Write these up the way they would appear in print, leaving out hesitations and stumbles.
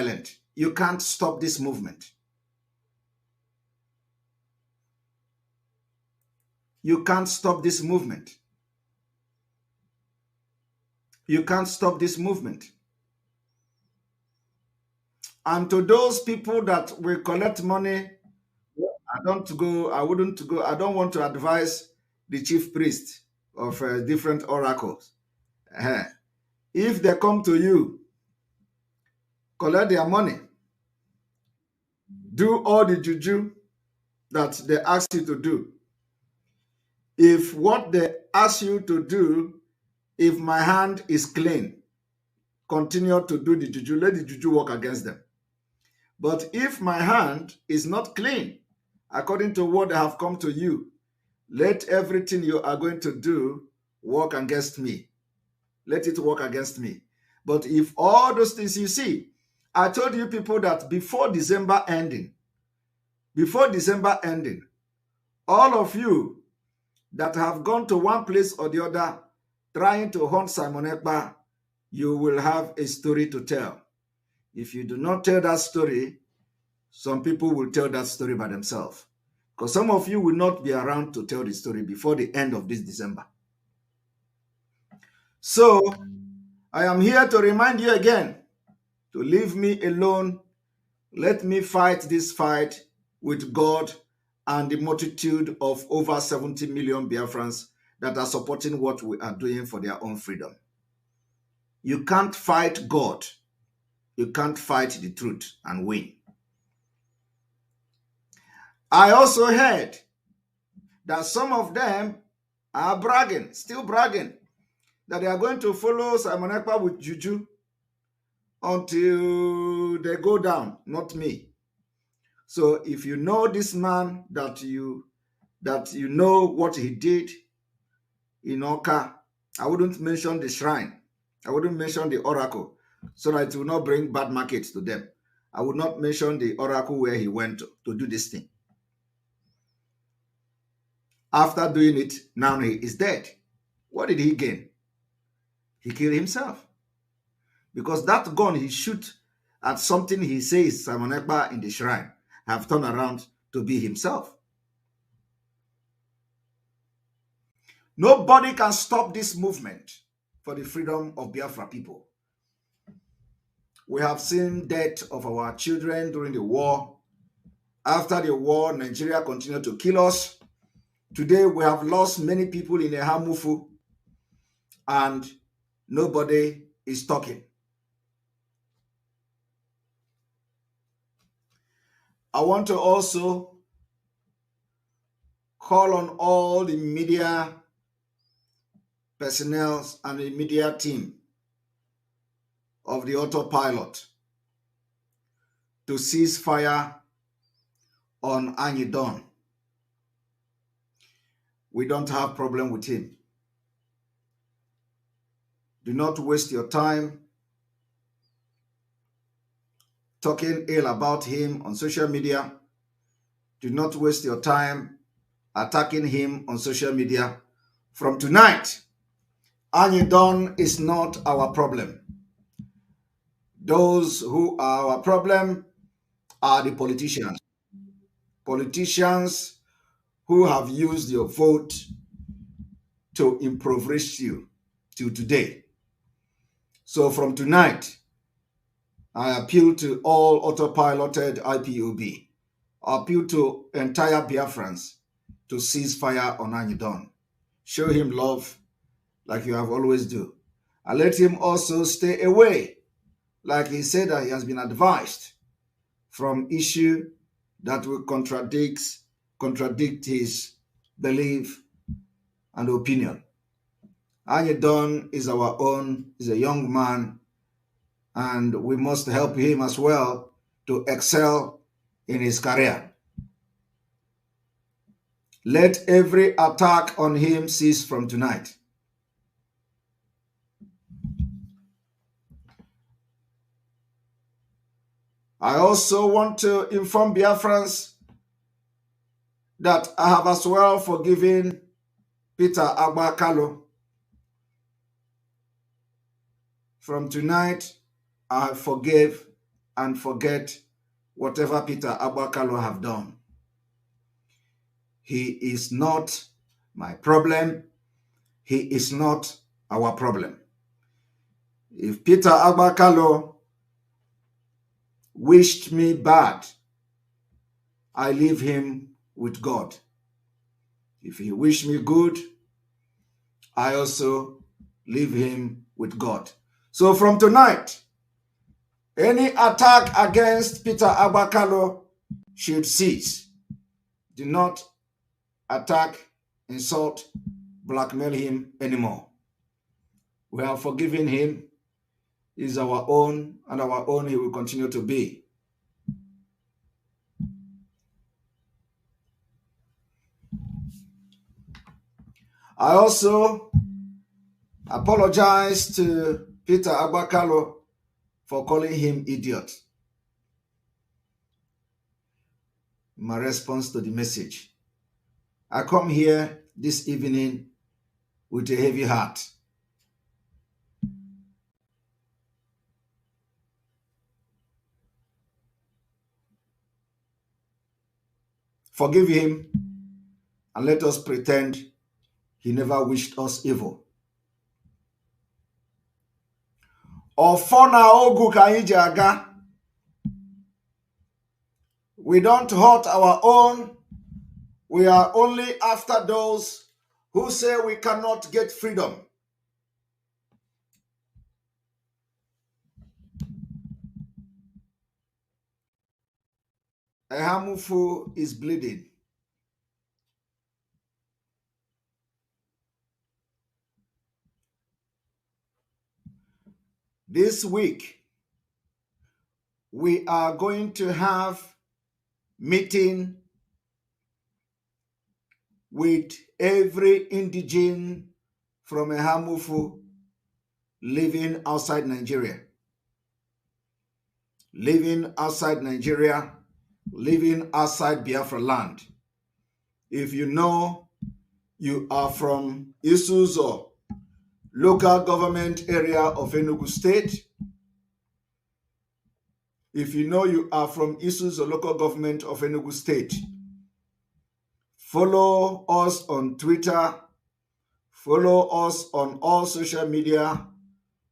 silent. You can't stop this movement. You can't stop this movement. You can't stop this movement. And to those people that will collect money, I wouldn't go, I don't want to advise the chief priest of different oracles. Eh, If they come to you, collect their money, do all the juju that they ask you to do. If what they ask you to do, if my hand is clean, continue to do the juju, let the juju work against them. But if my hand is not clean, according to what they have come to you, let everything you are going to do work against me. Let it work against me. But if all those things you see, I told you people that before December ending, all of you that have gone to one place or the other trying to hunt Simon Ekpa, you will have a story to tell. If you do not tell that story, some people will tell that story by themselves. Because some of you will not be around to tell the story before the end of this December. So, I am here to remind you again to leave me alone. Let me fight this fight with God and the multitude of over 70 million Biafrans that are supporting what we are doing for their own freedom. You can't fight God. You can't fight the truth and win. I also heard that some of them are bragging, still bragging, that they are going to follow Simon Ekpa with juju until they go down, not me. So if you know this man, that you know what he did in Oka, I wouldn't mention the shrine. I wouldn't mention the oracle, so that it will not bring bad markets to them. I would not mention the oracle where he went to do this thing. After doing it, now he is dead. What did he gain? He killed himself. Because that gun he shoot at something he says Simon Ekpa in the shrine have turned around to be himself. Nobody can stop this movement for the freedom of Biafra people. We have seen death of our children during the war. After the war, Nigeria continued to kill us. Today, we have lost many people in Eha Amufu, and nobody is talking. I want to also call on all the media personnel and the media team of the autopilot to cease fire on Anyidon. We don't have problem with him. Do not waste your time talking ill about him on social media. Do not waste your time attacking him on social media. From tonight, Anyidon is not our problem. Those who are our problem are the politicians. Politicians who have used your vote to impoverish you till today. So from tonight, I appeal to all autopiloted IPOB. I appeal to entire Biafrans to cease fire on Anyidon. Show him love like you have always do. And let him also stay away, like he said that he has been advised, from issue that will contradict his belief and opinion. Anyidon is our own, is a young man, and we must help him as well to excel in his career. Let every attack on him cease from tonight. I also want to inform Biafrans that I have as well forgiven Peter Agba. From tonight, I forgave and forget whatever Peter Agba have done. He is not my problem. He is not our problem. If Peter Agba wished me bad, I leave him with God. If he wished me good, I also leave him with God. So from tonight, any attack against Peter Agba should cease. Do not attack, insult, blackmail him anymore. We have forgiven him. He's our own, and our own he will continue to be. I also apologize to Peter Agba for calling him idiot. My response to the message. I come here this evening with a heavy heart. Forgive him and let us pretend he never wished us evil. Ofona ogu ka anyị ji aga. We don't hurt our own. We are only after those who say we cannot get freedom. Eha Amufu is bleeding. This week, we are going to have meeting with every indigene from Eha Amufu living outside Nigeria. Living outside Nigeria, living outside Biafra land. If you know you are from Ise-Uzo local government area of Enugu State, if you know you are from Ise-Uzo local government of Enugu State, follow us on Twitter, follow us on all social media,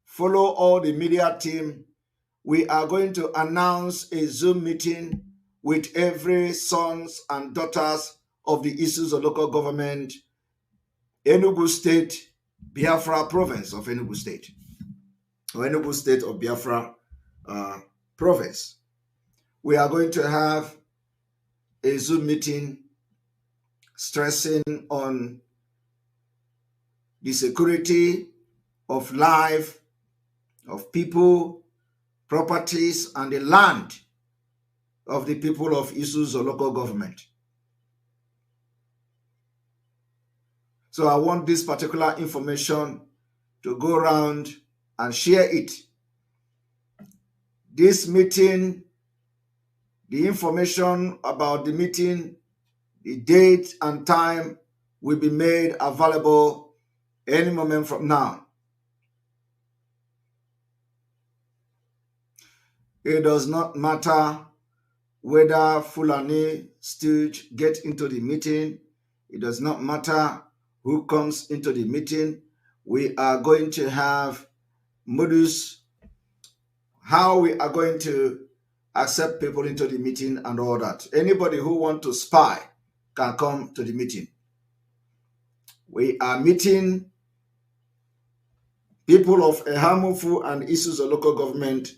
follow all the media team. We are going to announce a Zoom meeting with every sons and daughters of the Ise-Uzo local government, Enugu State, Biafra province of Enugu State, or Enugu State of Biafra province. We are going to have a Zoom meeting stressing on the security of life, of people, properties, and the land of the people of Ise-Uzo local government. So I want this particular information to go around and share it. This meeting, the information about the meeting, the date and time will be made available any moment from now. It does not matter whether Fulani stooge get into the meeting. It does not matter who comes into the meeting. We are going to have modus, how we are going to accept people into the meeting and all that. Anybody who wants to spy can come to the meeting. We are meeting people of Eha Amufu and Ise-Uzo local government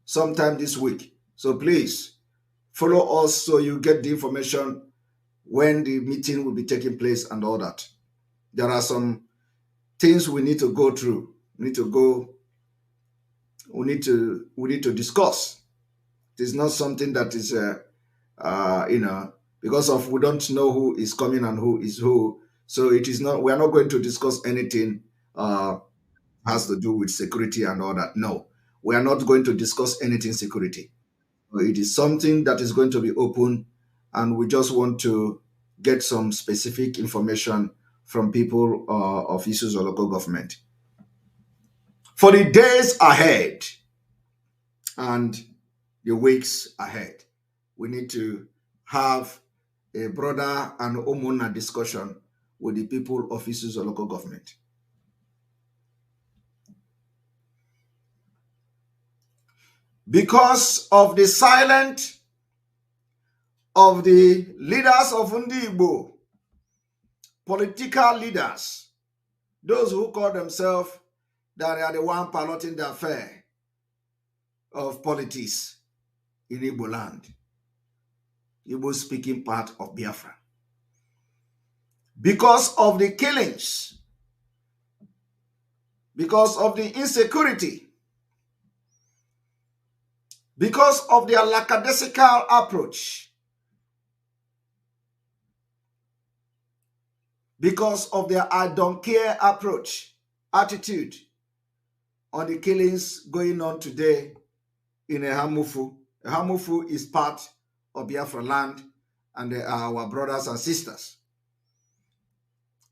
sometime this week. So please follow us so you get the information when the meeting will be taking place and all that. There are some things we need to go through. We need to discuss. It is not something that is because of we don't know who is coming and who is who. So it is not, we are not going to discuss anything has to do with security and all that. No, we are not going to discuss anything security. It is something that is going to be open, and we just want to get some specific information from people of Ise-Uzo local government for the days ahead and the weeks ahead. We need to have a broader and omuna discussion with the people of Ise-Uzo local government. Because of the silence of the leaders of Igbo, political leaders, those who call themselves that they are the one piloting the affair of politics in Igbo land, Igbo-speaking part of Biafra. Because of the killings, because of the insecurity, because of their lackadaisical approach, because of their I don't care approach, attitude on the killings going on today in Eha Amufu. Eha Amufu is part of Biafra land, and they are our brothers and sisters.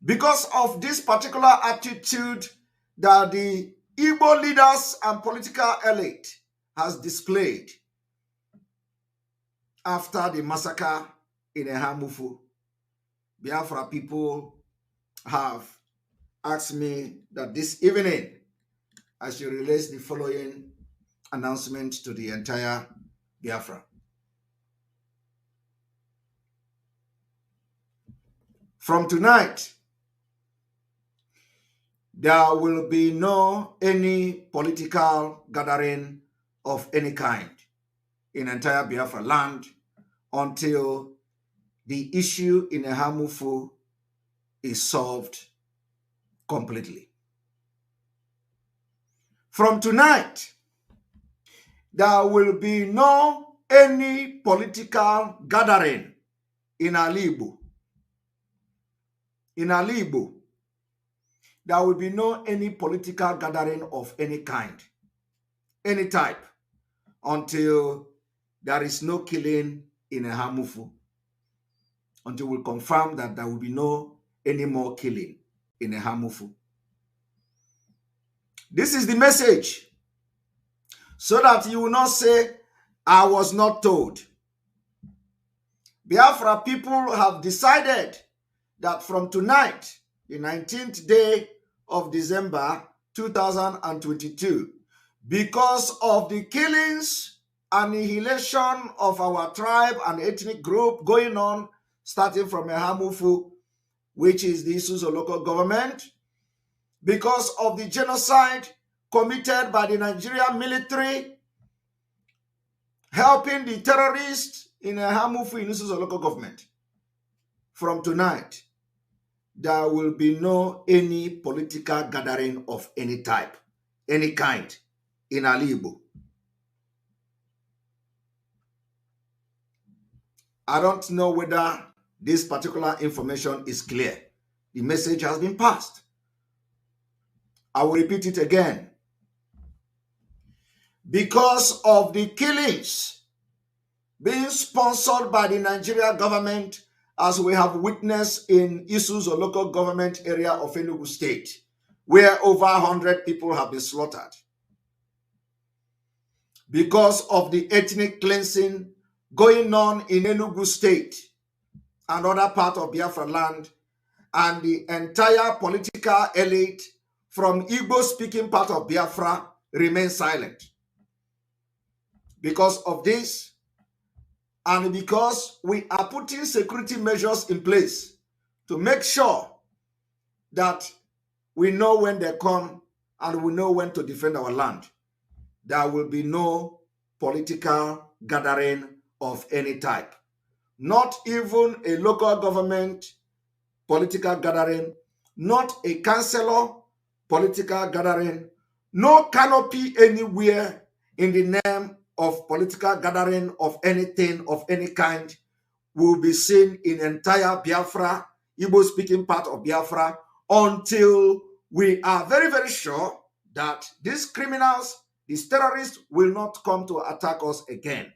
Because of this particular attitude that the Igbo leaders and political elite has displayed after the massacre in Eha Amufu, Biafra people have asked me that this evening I should release the following announcement to the entire Biafra. From tonight, there will be no any political gathering of any kind in entire Biafra land until the issue in Eha Amufu is solved completely. From tonight, there will be no any political gathering in Igbo. In Igbo, there will be no any political gathering of any kind, any type, until there is no killing in Eha Amufu, until we confirm that there will be no any more killing in Eha Amufu. This is the message, so that you will not say, I was not told. Biafra people have decided that from tonight, the 19th day of December 2022, because of the killings, annihilation of our tribe and ethnic group going on, starting from Eha Amufu, which is the Ise-Uzo local government, because of the genocide committed by the Nigerian military, helping the terrorists in Eha Amufu in Ise-Uzo local government. From tonight, there will be no any political gathering of any type, any kind in Igbo. I don't know whether this particular information is clear. The message has been passed. I will repeat it again. Because of the killings being sponsored by the Nigerian government, as we have witnessed in Ise-Uzo local government area of Enugu state, where over 100 people have been slaughtered. Because of the ethnic cleansing going on in Enugu state and other part of Biafra land, and the entire political elite from Igbo-speaking part of Biafra remain silent. Because of this, and because we are putting security measures in place to make sure that we know when they come and we know when to defend our land, there will be no political gathering of any type. Not even a local government political gathering, not a councillor political gathering, no canopy anywhere in the name of political gathering of anything of any kind will be seen in entire Biafra, Igbo-speaking part of Biafra, until we are very, very sure that these criminals, these terrorists, will not come to attack us again.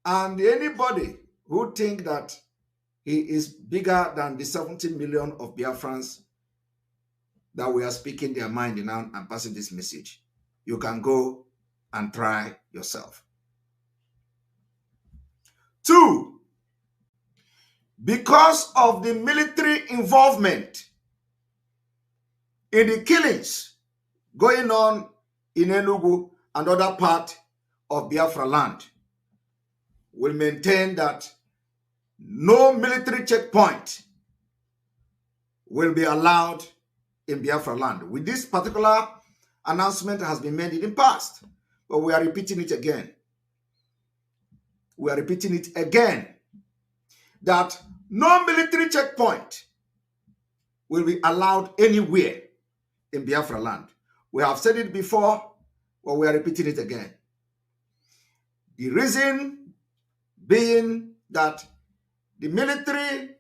And anybody who think that he is bigger than the 70 million of Biafrans that we are speaking their mind now and passing this message, you can go and try yourself. 2, because of the military involvement in the killings going on in Enugu and other parts of Biafra land, will maintain that no military checkpoint will be allowed in Biafra land. With this particular announcement has been made in the past, but we are repeating it again. We are repeating it again, that no military checkpoint will be allowed anywhere in Biafra land. We have said it before, but we are repeating it again. The reason being that the military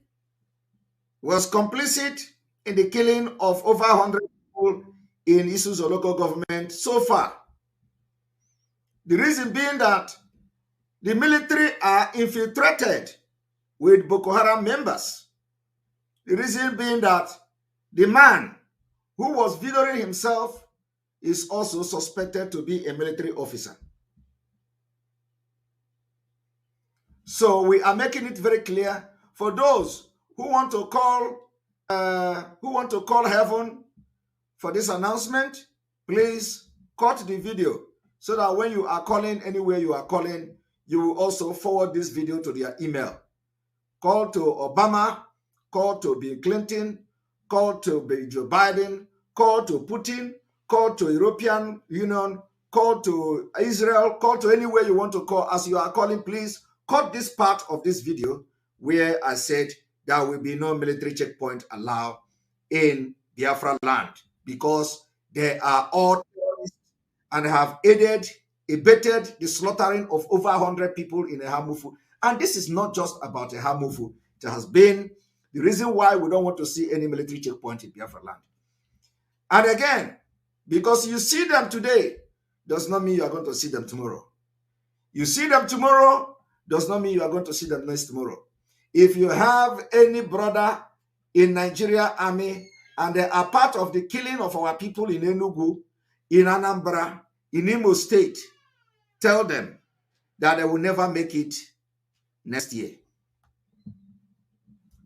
was complicit in the killing of over 100 people in Ise-Uzo local government so far. The reason being that the military are infiltrated with Boko Haram members. The reason being that the man who was videoing himself is also suspected to be a military officer. So we are making it very clear for those who want to call heaven for this announcement. Please cut the video so that when you are calling anywhere you are calling, you will also forward this video to their email. Call to Obama, call to Bill Clinton, call to Joe Biden, call to Putin, call to European Union, call to Israel, call to anywhere you want to call. As you are calling, please cut this part of this video where I said there will be no military checkpoint allowed in Biafra land, because they are all terrorists and have abetted the slaughtering of over 100 people in Eha Amufu. And this is not just about Eha Amufu. It has been the reason why we don't want to see any military checkpoint in Biafra land. And again, because you see them today does not mean you are going to see them tomorrow. You see them tomorrow does not mean you are going to see them next tomorrow. If you have any brother in Nigeria army and they are part of the killing of our people in Enugu, in Anambra, in Imo State, tell them that they will never make it next year.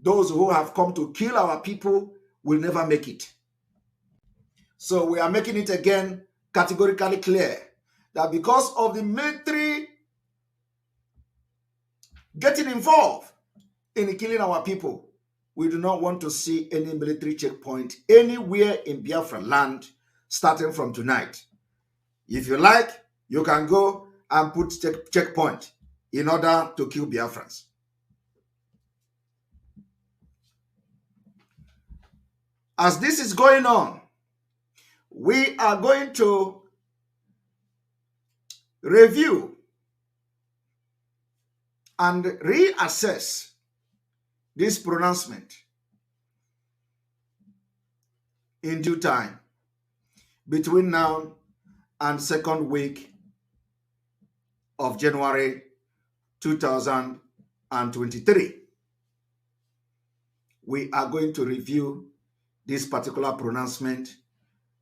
Those who have come to kill our people will never make it. So we are making it again categorically clear that because of the military getting involved in killing our people, we do not want to see any military checkpoint anywhere in Biafra land starting from tonight. If you like, you can go and put checkpoint in order to kill Biafrans. As this is going on, we are going to review and reassess this pronouncement in due time between now and second week of January 2023. We are going to review this particular pronouncement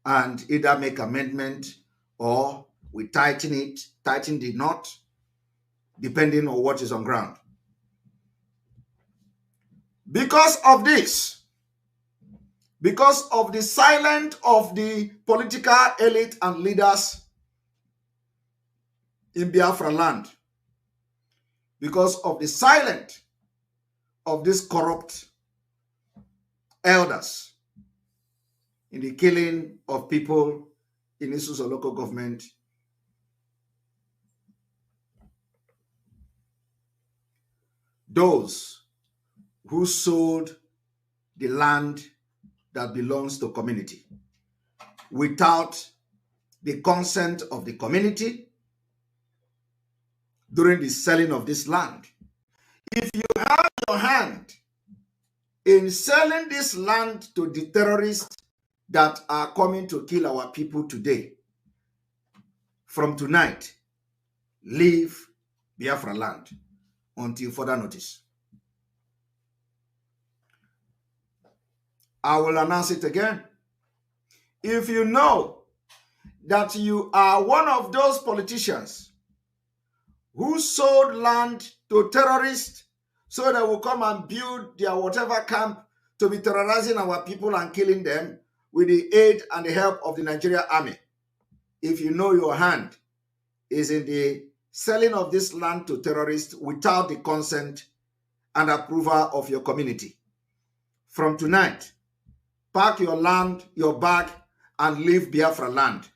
and either make amendment or we tighten the knot, depending on what is on ground. Because of this, because of the silence of the political elite and leaders in Biafra land, because of the silence of these corrupt elders in the killing of people in Ise-Uzo local government, those who sold the land that belongs to community without the consent of the community during the selling of this land. If you have your hand in selling this land to the terrorists that are coming to kill our people today, from tonight, leave Biafra land until further notice. I will announce it again. If you know that you are one of those politicians who sold land to terrorists so they will come and build their whatever camp to be terrorizing our people and killing them with the aid and the help of the Nigerian army. If you know your hand is in the selling of this land to terrorists without the consent and approval of your community. From tonight, pack your land, your bag, and leave Biafra land.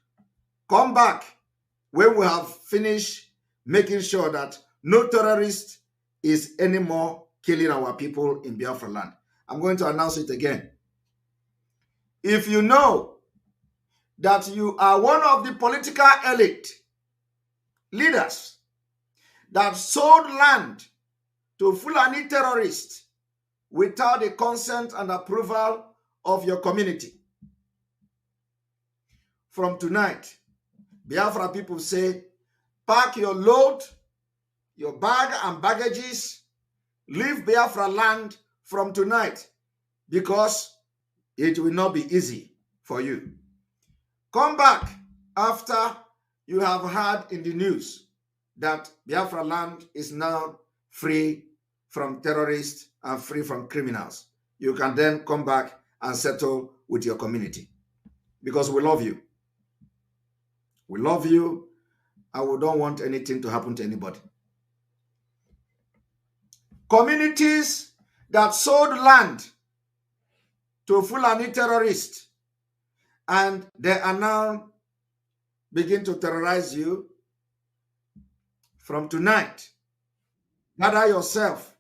Come back when we have finished making sure that no terrorist is anymore killing our people in Biafra land. I'm going to announce it again. If you know that you are one of the political elite leaders that sold land to Fulani terrorists without the consent and approval of your community, from tonight, Biafra people say, pack your load, your bag and baggages, leave Biafra land from tonight, because it will not be easy for you. Come back after you have heard in the news that Biafra land is now free from terrorists and free from criminals. You can then come back and settle with your community, because we love you. We love you, and we don't want anything to happen to anybody. Communities that sold land to Fulani terrorists and they are now begin to terrorize you, from tonight, gather yourself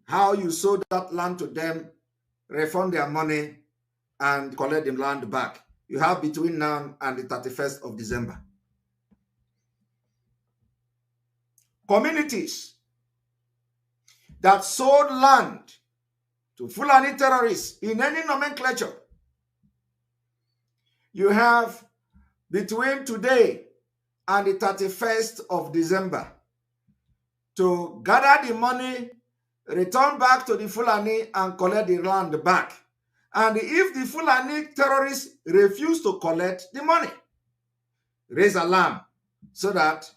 how you sold that land to them, refund their money, and collect the land back. You have between now and the 31st of December. Communities that sold land to Fulani terrorists in any nomenclature, you have between today and the 31st of December to gather the money, return back to the Fulani, and collect the land back. And if the Fulani terrorists refuse to collect the money, raise alarm so that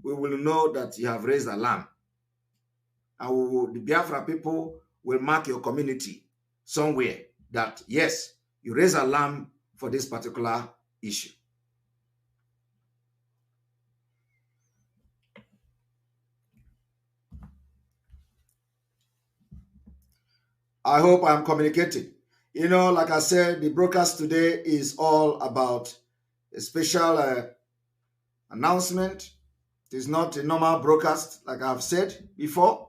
we will know that you have raised alarm. And the Biafra people will mark your community somewhere that, yes, you raise alarm for this particular issue. I hope I'm communicating. You know, like I said, the broadcast today is all about a special announcement. It is not a normal broadcast, like I've said before.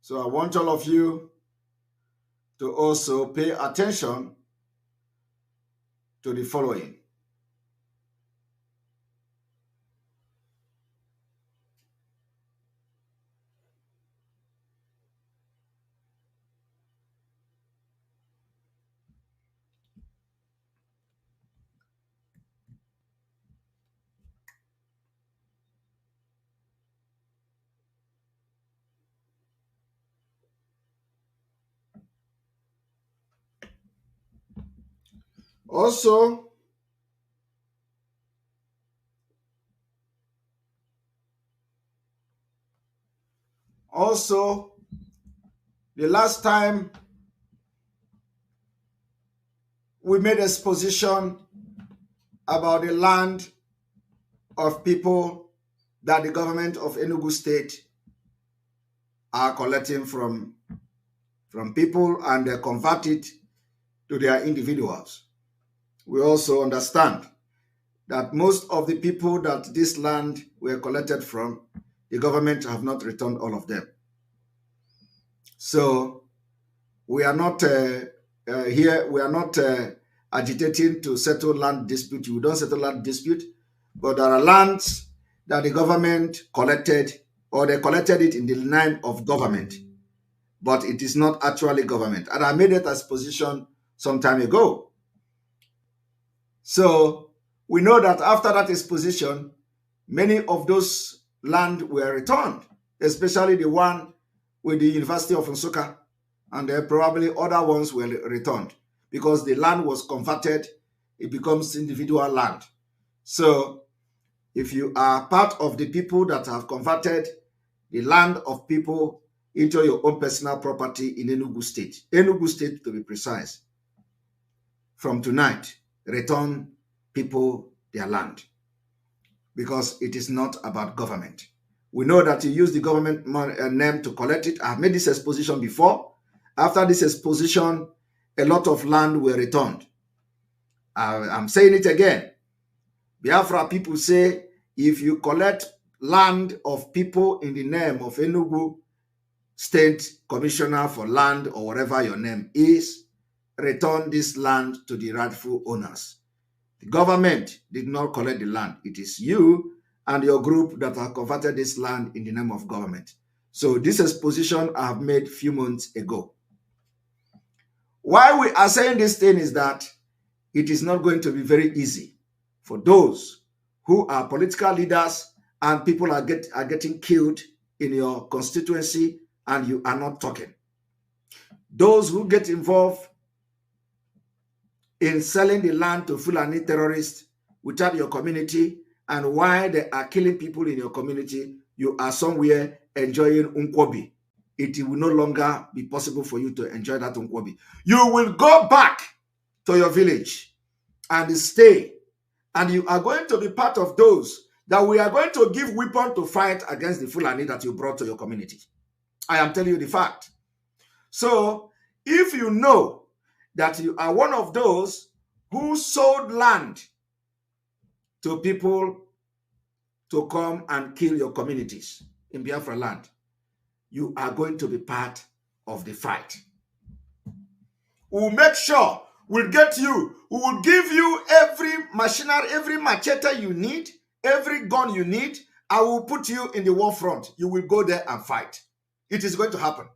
So I want all of you to also pay attention to the following. Also, the last time we made exposition about the land of people that the government of Enugu State are collecting from people, and they convert it to their individuals. We also understand that most of the people that this land were collected from, the government have not returned all of them. So we are not here, we are not agitating to settle land dispute. We don't settle land dispute, but there are lands that the government collected, or they collected it in the name of government, but it is not actually government. And I made it as position some time ago. So we know that after that exposition, many of those land were returned, especially the one with the University of Nsukka, and probably other ones were returned because the land was converted. It becomes individual land. So if you are part of the people that have converted the land of people into your own personal property in Enugu State to be precise, from tonight, return people their land, because it is not about government. We know that you use the government name to collect it. I've made this exposition before. After this exposition, a lot of land were returned. I'm saying it again. Biafra people say, if you collect land of people in the name of Enugu State Commissioner for Land or whatever your name is, return this land to the rightful owners. The government did not collect the land. It is you and your group that have converted this land in the name of government. So this exposition I have made a few months ago. Why we are saying this thing is that it is not going to be very easy for those who are political leaders and people are getting killed in your constituency and you are not talking. Those who get involved in selling the land to Fulani terrorists without your community, and why they are killing people in your community, you are somewhere enjoying Nkwobi. It will no longer be possible for you to enjoy that Nkwobi. You will go back to your village and stay, and you are going to be part of those that we are going to give weapons to fight against the Fulani that you brought to your community. I am telling you the fact. So if you know that you are one of those who sold land to people to come and kill your communities in Biafra land, you are going to be part of the fight. We'll make sure we'll get you, we will give you every machinery, every machete you need, every gun you need. I will put you in the war front. You will go there and fight. It is going to happen.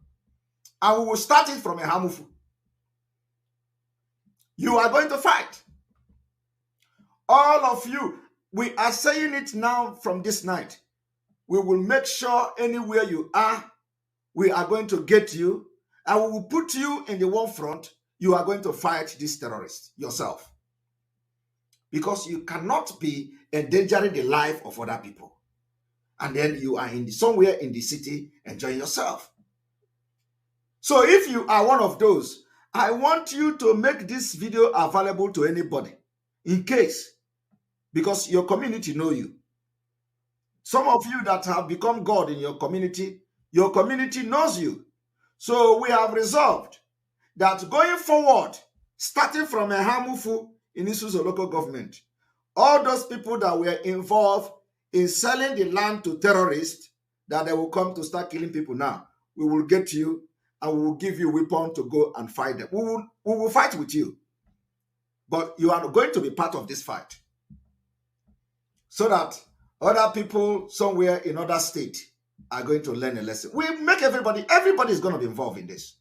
And we will start it from Eha Amufu. You are going to fight. All of you, we are saying it now from this night. We will make sure anywhere you are, we are going to get you, and we will put you in the war front. You are going to fight these terrorists yourself. Because you cannot be endangering the life of other people. And then you are somewhere in the city enjoying yourself. So if you are one of those, I want you to make this video available to anybody in case, because your community know you. Some of you that have become God in your community knows you. So we have resolved that going forward, starting from Eha Amufu in Ise-Uzo local government, all those people that were involved in selling the land to terrorists, that they will come to start killing people now, we will get you and we will give you a weapon to go and fight them. We will fight with you. But you are going to be part of this fight. So that other people somewhere in other state are going to learn a lesson. We make everybody is going to be involved in this.